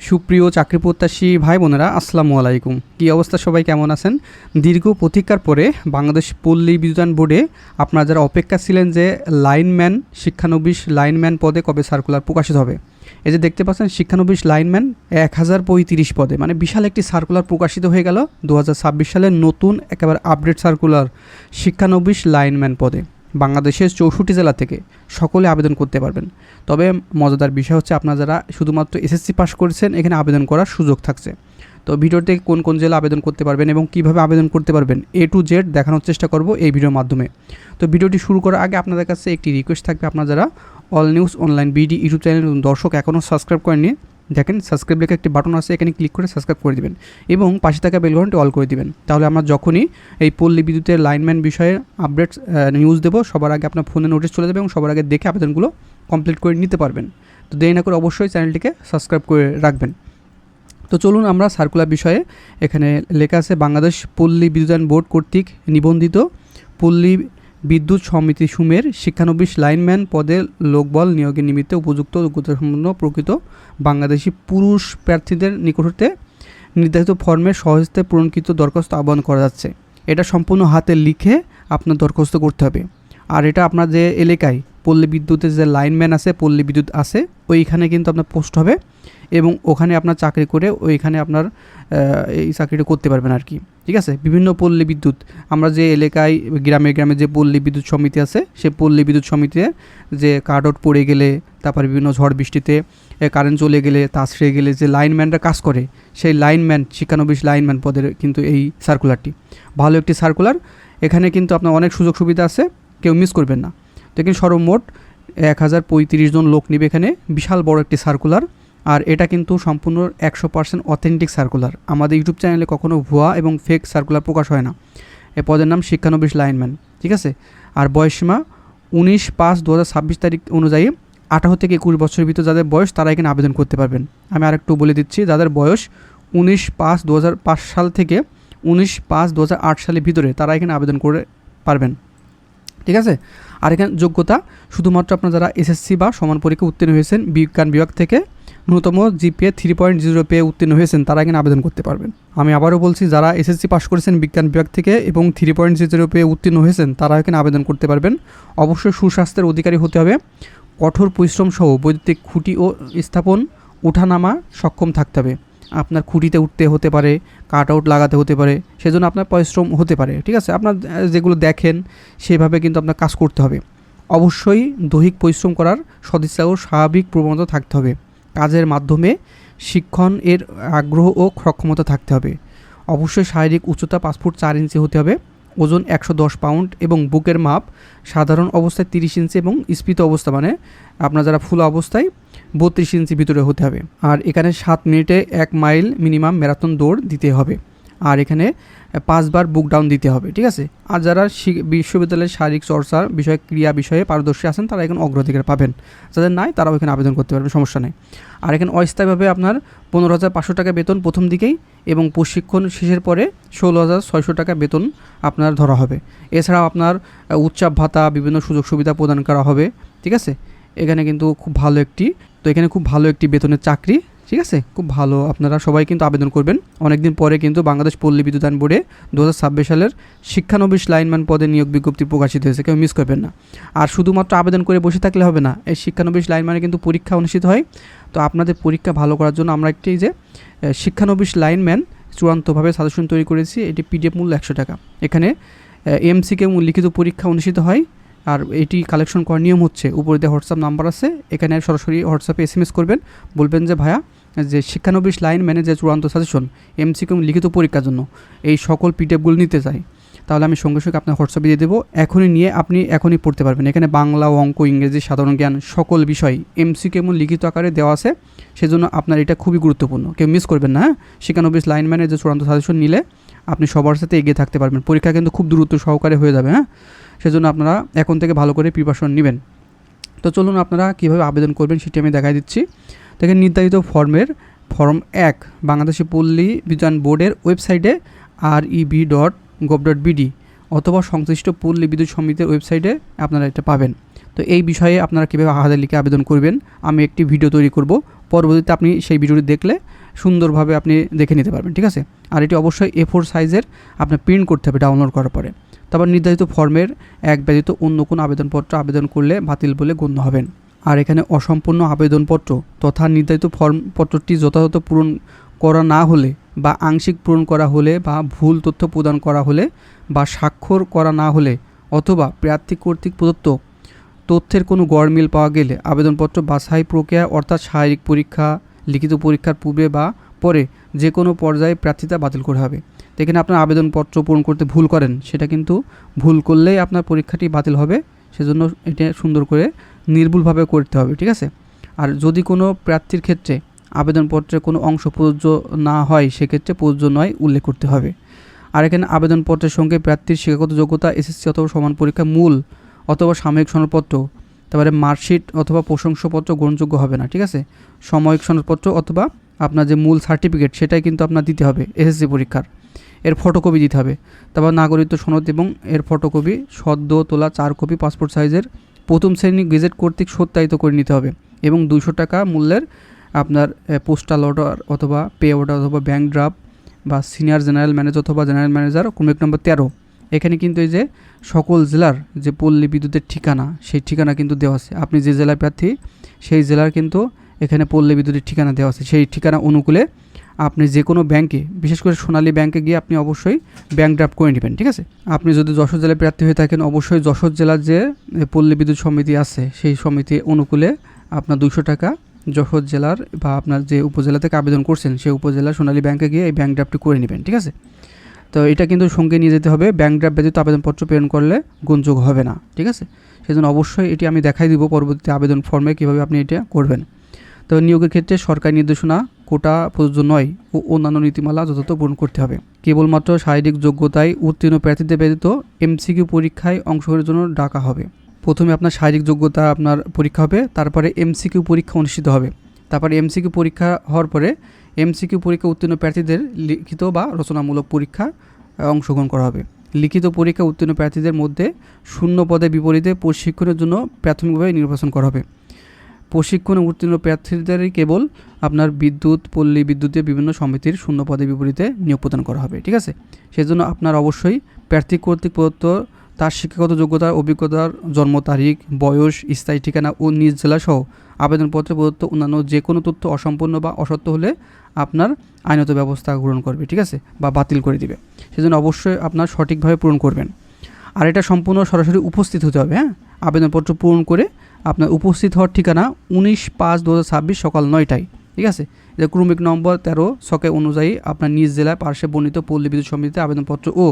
সুপ্রিয় চাকরি প্রত্যাশী ভাই বোনেরা আসসালামু আলাইকুম। কী অবস্থা, সবাই কেমন আছেন? দীর্ঘ প্রতীক্ষার পরে বাংলাদেশ পল্লী বিদ্যুতায়ন বোর্ডে আপনারা যারা অপেক্ষা ছিলেন যে লাইনম্যান শিক্ষানবিশ লাইনম্যান পদে কবে সার্কুলার প্রকাশিত হবে, এই যে দেখতে পাচ্ছেন শিক্ষানবিশ লাইনম্যান 1035 পদে, মানে বিশাল একটি সার্কুলার প্রকাশিত হয়ে গেল 2026 সালের নতুন একেবারে আপডেট সার্কুলার শিক্ষানবিশ লাইনম্যান পদে। বাংলাদেশের 64 জেলা থেকে সকলে আবেদন করতে পারবেন। তবে মজাদার বিষয় হচ্ছে আপনারা যারা শুধুমাত্র এসএসসি পাস করেছেন এখানে আবেদন করার সুযোগ থাকছে। তো ভিডিওতে কোন কোন জেলা আবেদন করতে পারবেন এবং কিভাবে আবেদন করতে পারবেন A to Z দেখানোর চেষ্টা করব এই ভিডিওর মাধ্যমে। তো ভিডিওটি শুরু করার আগে আপনাদের কাছে একটি রিকোয়েস্ট থাকবে, আপনারা যারা all news online BD YouTube channel দর্শক এখনও সাবস্ক্রাইব করেননি, দেখেন সাবস্ক্রাইব লেখা একটি বাটন আছে, এখানে ক্লিক করে সাবস্ক্রাইব করে দিবেন এবং পাশে থাকা বেল ঘন্টি অল করে দিবেন। তাহলে আমরা যখনই এই পল্লী বিদ্যুতের লাইনম্যান বিষয়ে আপডেট নিউজ দেবো সবার আগে আপনার ফোনে নোটিশ চলে যাবে এবং সবার আগে দেখে আবেদনগুলো কমপ্লিট করে নিতে পারবেন। তো দেরি না করে অবশ্যই চ্যানেলটিকে সাবস্ক্রাইব করে রাখবেন। তো চলুন আমরা সার্কুলার বিষয়ে, এখানে লেখা আছে বাংলাদেশ পল্লী বিদ্যুতায়ন বোর্ড কর্তৃক নিবন্ধিত পল্লী বিদ্যুৎ সমিতি সুমের শিক্ষানবিশ লাইনম্যান পদে লোকবল নিয়োগের নিমিত্তে উপযুক্ত যোগ্যতাসম্পন্ন প্রকৃত বাংলাদেশি পুরুষ প্রার্থীদের নিকট হতে নির্ধারিত ফর্মে সহজতে পূরণকৃত দরখাস্ত আহ্বান করা যাচ্ছে। এটা সম্পূর্ণ হাতে লিখে আপনার দরখাস্ত করতে হবে। আর এটা আপনার যে এলাকায় পল্লী বিদ্যুতের যে লাইনম্যান আছে, পল্লী বিদ্যুৎ আছে, ওইখানে কিন্তু আপনার পোস্ট হবে এবং ওখানে আপনার চাকরি করে ওইখানে আপনার এই চাকরিটা করতে পারবেন আর কি। ঠিক আছে, বিভিন্ন পল্লী বিদ্যুৎ আমরা যে এলাকায় গ্রামে গ্রামে যে পল্লী বিদ্যুৎ সমিতি আছে, সেই পল্লী বিদ্যুৎ সমিতিতে যে কাট আউট পড়ে গেলে, তারপরে বিভিন্ন ঝড় বৃষ্টিতে কারেন্ট চলে গেলে, তার সেরে গেলে যে লাইনম্যানরা কাজ করে, সেই লাইনম্যান শিক্ষানবিশ লাইনম্যান পদের কিন্তু এই সার্কুলারটি ভালো একটি সার্কুলার। এখানে কিন্তু আপনার অনেক সুযোগ সুবিধা আছে, কেউ মিস করবেন না। তো এখানে সর্বমোট 1035 জন লোক নেবে, এখানে বিশাল বড় একটি সার্কুলার। আর এটা কিন্তু সম্পূর্ণ 100% অথেন্টিক সার্কুলার। আমাদের ইউটিউব চ্যানেলে কখনো ভুয়া এবং ফেক সার্কুলার প্রকাশ হয় না। এই পদের নাম শিক্ষানবিশ লাইনম্যান, ঠিক আছে। আর বয়সসীমা 19/5/2026 তারিখ অনুযায়ী 18 থেকে 21 বছরের ভিতর যাদের বয়স তারা এখানে আবেদন করতে পারবেন। আমি আরেকটু বলে দিচ্ছি, যাদের বয়স 19/5/2005 সাল থেকে 19/5/2008 সালের ভিতরে তারা এখানে আবেদন করে পারবেন, ঠিক আছে। আর এখানে যোগ্যতা শুধুমাত্র আপনার যারা এসএসসি বা সমান পরীক্ষা উত্তীর্ণ হয়েছেন, বিজ্ঞান বিভাগ থেকে ন্যূনতম জিপিএ 3.0 পেয়ে উত্তীর্ণ হয়েছেন তারা এখানে আবেদন করতে পারবেন। আমি আবারও বলছি, যারা এসএসসি পাস করেছেন বিজ্ঞান বিভাগ থেকে এবং 3.0 পেয়ে উত্তীর্ণ হয়েছেন তারা এখানে আবেদন করতে পারবেন। অবশ্যই সুস্বাস্থ্যের অধিকারী হতে হবে, কঠোর পরিশ্রম সহ বৈদ্যুতিক খুঁটি ও স্থাপন ওঠানামা সক্ষম থাকতে হবে। আপনার খুঁটিতে উঠতে হতে পারে, কাট আউট লাগাতে হতে পারে, সেজন্য আপনার পরিশ্রম হতে পারে, ঠিক আছে। আপনার যেগুলো দেখেন সেভাবে কিন্তু আপনার কাজ করতে হবে। অবশ্যই দৈহিক পরিশ্রম করার সদিচ্ছা ও স্বাভাবিক প্রবণতা থাকতে হবে। কাজের মাধ্যমে শিক্ষণ এর আগ্রহ ও সক্ষমতা থাকতে হবে। অবশ্যই শারীরিক উচ্চতা 5 ফুট 4 ইঞ্চি হতে হবে, ওজন 110 পাউন্ড এবং বুকের মাপ সাধারণ অবস্থায় 30 ইঞ্চি এবং স্ফীত অবস্থা মানে আপনার যারা ফুল অবস্থায় 32 ইঞ্চি ভিতরে হতে হবে। আর এখানে 7 মিনিটে 1 মাইল মিনিমাম ম্যারাথন দৌড় দিতে হবে। আর এখানে 5 বার বুক ডাউন দিতে হবে, ঠিক আছে। আর যারা বিশ্ববিদ্যালয়ের শারীরিক চর্চার বিষয়ে ক্রিয়া বিষয়ে পারদর্শী আছেন তারা এখানে অগ্রাধিকার পাবেন, যাদের নাই তারাও এখানে আবেদন করতে পারবেন, সমস্যা নেই। আর এখানে অস্থায়ীভাবে আপনার 15,500 টাকা বেতন প্রথম দিকেই এবং প্রশিক্ষণ শেষের পরে 16,600 টাকা বেতন আপনার ধরা হবে। এছাড়াও আপনার উৎসব ভাতা বিভিন্ন সুযোগ সুবিধা প্রদান করা হবে, ঠিক আছে। এখানে কিন্তু খুব ভালো একটি বেতনের চাকরি, ঠিক আছে, খুব ভালো। আপনারা সবাই কিন্তু আবেদন করবেন। অনেকদিন পরে কিন্তু বাংলাদেশ পল্লী বিদ্যুতায়ন বোর্ডে 2026 সালের শিক্ষানবিশ লাইনম্যান পদে নিয়োগ বিজ্ঞপ্তি প্রকাশিত হয়েছে, কেউ মিস করবেন না। আর শুধুমাত্র আবেদন করে বসে থাকলে হবে না, এই শিক্ষানবিশ লাইনম্যানে কিন্তু পরীক্ষা অনুষ্ঠিত হয়। তো আপনাদের পরীক্ষা ভালো করার জন্য আমরা একটি যে শিক্ষানবিশ লাইনম্যান চূড়ান্তভাবে সাজেশন তৈরি করেছি, এটি পিডিএফ মূল্য 100 টাকা। এখানে এমসিকিউ লিখিত পরীক্ষা অনুষ্ঠিত হয়। আর এটি কালেকশন করার নিয়ম হচ্ছে, উপরে দিয়ে হোয়াটসঅ্যাপ নাম্বার আছে, এখানে সরাসরি হোয়াটসঅ্যাপে SMS করবেন, বলবেন যে ভাইয়া যে শিক্ষানবিশ লাইনম্যানের যে চূড়ান্ত সাজেশন এমসিকিউ লিখিত পরীক্ষার জন্য এই সকল পিডিএফগুলো নিতে চাই, তাহলে আমি সঙ্গে সঙ্গে আপনার হোয়াটসঅ্যাপে দিয়ে দেবো। এখনই নিয়ে আপনি এখনই পড়তে পারবেন। এখানে বাংলা, অঙ্ক, ইংরেজি, সাধারণ জ্ঞান সকল বিষয় এমসিকিউ এবং লিখিত আকারে দেওয়া আছে, সেজন্য আপনার এটা খুবই গুরুত্বপূর্ণ, কেউ মিস করবেন না। শিক্ষানবিশ লাইনম্যানের যে চূড়ান্ত সাজেশন নিলে আপনি সবার সাথে এগিয়ে থাকতে পারবেন, পরীক্ষা কিন্তু খুব দ্রুত সহকারে হয়ে যাবে। সেজন্য আপনারা এখন থেকে ভালো করে প্রিপারেশন নেবেন। তো চলুন আপনারা কীভাবে আবেদন করবেন সেটি আমি দেখাই দিচ্ছি। দেখেন, নির্ধারিত ফর্ম 1 বাংলাদেশি পল্লী বিদ্যুতায়ন বোর্ডের ওয়েবসাইটে reb.gov.bd অথবা সংশ্লিষ্ট পল্লী বিদ্যুৎ সমিতির ওয়েবসাইটে আপনারা এটা পাবেন। তো এই বিষয়ে আপনারা কীভাবে হাতে লিখে আবেদন করবেন আমি একটি ভিডিও তৈরি করব, পরবর্তীতে আপনি সেই ভিডিওটি দেখলে সুন্দরভাবে আপনি দেখে নিতে পারবেন, ঠিক আছে। আর এটি অবশ্যই A4 সাইজের আপনার প্রিন্ট করতে হবে ডাউনলোড করার পরে। তারপর নির্ধারিত ফর্মের এক ব্যতীত অন্য কোনো আবেদনপত্র আবেদন করলে বাতিল বলে গণ্য হবেন। আর এখানে অসম্পূর্ণ আবেদনপত্র তথা নির্ধারিত ফর্মপত্রটি যথাযথ পূরণ করা না হলে বা আংশিক পূরণ করা হলে বা ভুল তথ্য প্রদান করা হলে বা স্বাক্ষর করা না হলে অথবা প্রার্থী কর্তৃক প্রদত্ত তথ্যের কোনো গড়মিল পাওয়া গেলে আবেদনপত্র বাছাই প্রক্রিয়া অর্থাৎ শারীরিক পরীক্ষা, লিখিত পরীক্ষার পূর্বে বা পরে যে কোনো পর্যায়ে প্রার্থিতা বাতিল করা হবে। তো এখানে আপনার আবেদনপত্র পূরণ করতে ভুল করেন, সেটা কিন্তু ভুল করলেই আপনার পরীক্ষাটি বাতিল হবে, সেজন্য এটা সুন্দর করে নির্ভুলভাবে করতে হবে, ঠিক আছে। আর যদি কোনো প্রার্থীর ক্ষেত্রে আবেদনপত্রের কোনো অংশ প্রযোজ্য না হয় সেক্ষেত্রে প্রযোজ্য নয় উল্লেখ করতে হবে। আর এখানে আবেদনপত্রের সঙ্গে প্রার্থীর শিক্ষাগত যোগ্যতা, এসএসসি অথবা সমান পরীক্ষা মূল অথবা সাময়িক সনদপত্র, তারপরে মার্কশিট অথবা প্রশংসাপত্র গ্রহণযোগ্য হবে না, ঠিক আছে। সাময়িক সনদপত্র অথবা আপনার যে মূল সার্টিফিকেট সেটাই কিন্তু আপনার দিতে হবে এসএসসি পরীক্ষার, এর ফটোকপি দিতে হবে। তারপর নাগরিকত্ব সনদ এবং এর ফটোকপি সদ্য তোলা 4 কপি পাসপোর্ট সাইজের প্রথম শ্রেণী গেজেট কর্তৃক সত্যায়িত করে নিতে হবে এবং 200 টাকা মূল্যের আপনার পোস্টাল অর্ডার অথবা পে অর্ডার অথবা ব্যাঙ্ক ড্রাফট বা সিনিয়র জেনারেল ম্যানেজার অথবা জেনারেল ম্যানেজার ক্রমিক নম্বর 13। এখানে কিন্তু এই যে সকল জেলার যে পল্লী বিদ্যুতের ঠিকানা সেই ঠিকানা কিন্তু দেওয়া আছে। আপনি যে জেলার প্রার্থী সেই জেলার কিন্তু এখানে পল্লী বিদ্যুতের ঠিকানা দেওয়া আছে। সেই ঠিকানা অনুকূলে আপনি যে কোনো ব্যাংকে, বিশেষ করে সোনালী ব্যাংকে গিয়ে আপনি অবশ্যই ব্যাঙ্ক ড্রাফট করে নেবেন, ঠিক আছে। আপনি যদি যশোর জেলায় প্রার্থী হয়ে থাকেন অবশ্যই যশোর জেলার যে পল্লী বিদ্যুৎ সমিতি আছে সেই সমিতি অনুকূলে আপনার 200 টাকা যশোর জেলার বা আপনার যে উপজেলা থেকে আবেদন করছেন সেই উপজেলার সোনালী ব্যাংকে গিয়ে এই ব্যাঙ্ক ড্রাফটটি করে নেবেন, ঠিক আছে। তো এটা কিন্তু সঙ্গে নিয়ে যেতে হবে, ব্যাঙ্ক ড্রাফট ব্যতীত আবেদনপত্র প্রেরণ করলে গ্রহণযোগ্য হবে না, ঠিক আছে। সেজন্য অবশ্যই এটি আমি দেখাই দিব পরবর্তী আবেদন ফর্মে কীভাবে আপনি এটা করবেন। তবে নিয়োগের ক্ষেত্রে সরকারি নির্দেশনা, কোটা প্রযোজ্য নয় ও অন্যান্য নীতিমালা যথাযথ পূরণ করতে হবে। কেবলমাত্র শারীরিক যোগ্যতায় উত্তীর্ণ প্রার্থীদের ব্যতীত এমসিকিউ পরীক্ষায় অংশগ্রহণের জন্য ডাকা হবে। প্রথমে আপনার শারীরিক যোগ্যতা আপনার পরীক্ষা হবে, তারপরে এমসিকিউ পরীক্ষা অনুষ্ঠিত হবে। তারপরে এমসিকিউ পরীক্ষা হওয়ার পরে এমসিকিউ পরীক্ষা উত্তীর্ণ প্রার্থীদের লিখিত বা রচনামূলক পরীক্ষা অংশগ্রহণ করা হবে। লিখিত পরীক্ষা উত্তীর্ণ প্রার্থীদের মধ্যে শূন্য পদের বিপরীতে প্রশিক্ষণের জন্য প্রাথমিকভাবে নির্বাচন করা হবে। প্রশিক্ষণে উত্তীর্ণ প্রার্থীদেরই কেবল আপনার বিদ্যুৎ, পল্লী বিদ্যুতের বিভিন্ন সমিতির শূন্য পদের বিপরীতে নিয়োগ প্রদান করা হবে, ঠিক আছে। সেজন্য আপনার অবশ্যই প্রার্থী কর্তৃক প্রদত্ত তার শিক্ষাগত যোগ্যতার, অভিজ্ঞতার, জন্ম তারিখ, বয়স, স্থায়ী ঠিকানা ও নিজ জেলাসহ আবেদনপত্রে প্রদত্ত অন্যান্য যে কোনো তথ্য অসম্পূর্ণ বা অসত্য হলে আপনার আইনত ব্যবস্থা গ্রহণ করবে, ঠিক আছে, বা বাতিল করে দিবে। সেজন্য অবশ্যই আপনার সঠিকভাবে পূরণ করবেন। আর এটা সম্পূর্ণ সরাসরি উপস্থিত হতে হবে, হ্যাঁ। আবেদনপত্র পূরণ করে আপনার উপস্থিত হওয়ার ঠিকানা 19/5/2026 সকাল 9টায়, ঠিক আছে। এটা ক্রমিক নম্বর 13 ছকে অনুযায়ী আপনার নিজ জেলায় পার্শ্বে বর্ণিত পল্লী বিদ্যুৎ সমিতিতে আবেদনপত্র ও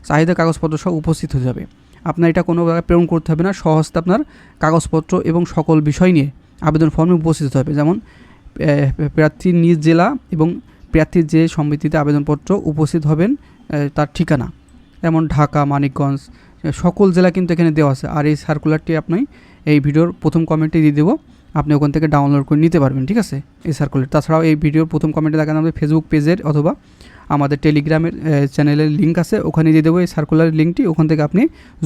চাহিদা কাগজপত্র সহ উপস্থিত হয়ে যাবে। আপনার এটা কোনো জায়গায় প্রেরণ করতে হবে না, সহজে আপনার কাগজপত্র এবং সকল বিষয় নিয়ে আবেদন ফর্মে উপস্থিত হবে। যেমন প্রার্থীর নিজ জেলা এবং প্রার্থীর যে সমিতিতে আবেদনপত্র উপস্থিত হবেন তার ঠিকানা, যেমন ঢাকা, মানিকগঞ্জ, সকল জেলা কিন্তু এখানে দেওয়া আছে। আর এই সার্কুলারটি আপনি এই ভিডিওর প্রথম কমেন্টে দিয়ে দেবো, আপনি ওখান থেকে ডাউনলোড করে নিতে পারবেন, ঠিক আছে, এই সার্কুলার। তাছাড়াও এই ভিডিওর প্রথম কমেন্টে দেখেন আমাদের ফেসবুক পেজের অথবা আমাদের টেলিগ্রামের চ্যানেলের লিঙ্ক আছে, ওখানে দিয়ে দেবো এই সার্কুলার লিঙ্কটি, ওখান থেকে আপনি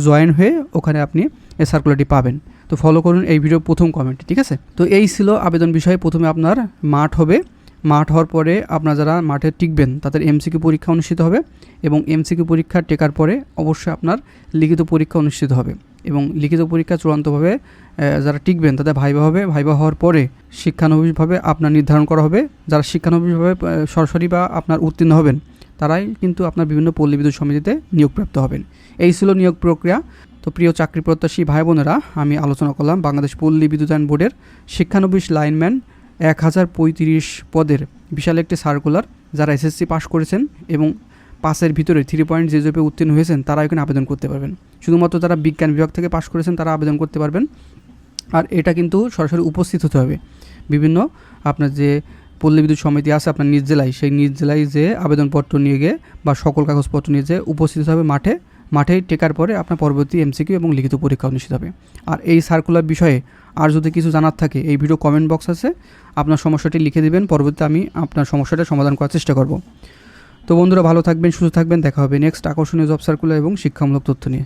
জয়েন হয়ে ওখানে আপনি এই সার্কুলারটি পাবেন। তো ফলো করুন এই ভিডিওর প্রথম কমেন্টে, ঠিক আছে। তো এই ছিল আবেদন বিষয়ে। প্রথমে আপনার মাঠ হবে, মাঠ হওয়ার পরে আপনারা যারা মাঠে টিকবেন তাদের এমসিকিউ পরীক্ষা অনুষ্ঠিত হবে এবং এমসিকিউ পরীক্ষা টেকার পরে অবশ্যই আপনার লিখিত পরীক্ষা অনুষ্ঠিত হবে এবং লিখিত পরীক্ষা চূড়ান্তভাবে যারা টিকবেন তাদের ভাইবা হবে। ভাইবা হওয়ার পরে শিক্ষানবিশভাবে আপনার নির্ধারণ করা হবে। যারা শিক্ষানবিশভাবে সরাসরি বা আপনার উত্তীর্ণ হবেন তারাই কিন্তু আপনার বিভিন্ন পল্লী বিদ্যুৎ সমিতিতে নিয়োগপ্রাপ্ত হবেন। এই ছিল নিয়োগ প্রক্রিয়া। তো প্রিয় চাকরি প্রত্যাশী ভাই বোনেরা, আমি আলোচনা করলাম বাংলাদেশ পল্লী বিদ্যুতায়ন বোর্ডের শিক্ষানবিশ লাইনম্যান 1035 পদের বিশাল একটি সার্কুলার। যারা এসএসসি পাস করেছেন এবং পাসের ভিতরে 3.0 উত্তীর্ণ হয়েছেন তারা এখানে আবেদন করতে পারবেন। শুধুমাত্র যারা বিজ্ঞান বিভাগ থেকে পাস করেছেন তারা আবেদন করতে পারবেন। আর এটা কিন্তু সরাসরি উপস্থিত হতে হবে বিভিন্ন আপনার যে পল্লী বিদ্যুৎ সমিতি আছে আপনার নিজ জেলায়, সেই নিজ জেলায় যে আবেদনপত্র নিয়ে গিয়ে বা সকল কাগজপত্র নিয়ে যে উপস্থিত হবে মাঠে টেকার পরে আপনার পরবর্তী এমসিকিউ এবং লিখিত পরীক্ষা অনুষ্ঠিত হবে। আর এই সার্কুলার বিষয়ে আর যদি কিছু জানার থাকে এই ভিডিও কমেন্ট বক্স আছে, আপনার সমস্যাটি লিখে দেবেন, পরবর্তীতে আমি আপনার সমস্যাটা সমাধান করার চেষ্টা করব। তো বন্ধুরা ভালো থাকবেন, সুস্থ থাকবেন, দেখা হবে নেক্সট আকর্ষণীয় জব সার্কুলার এবং শিক্ষামূলক তথ্য নিয়ে।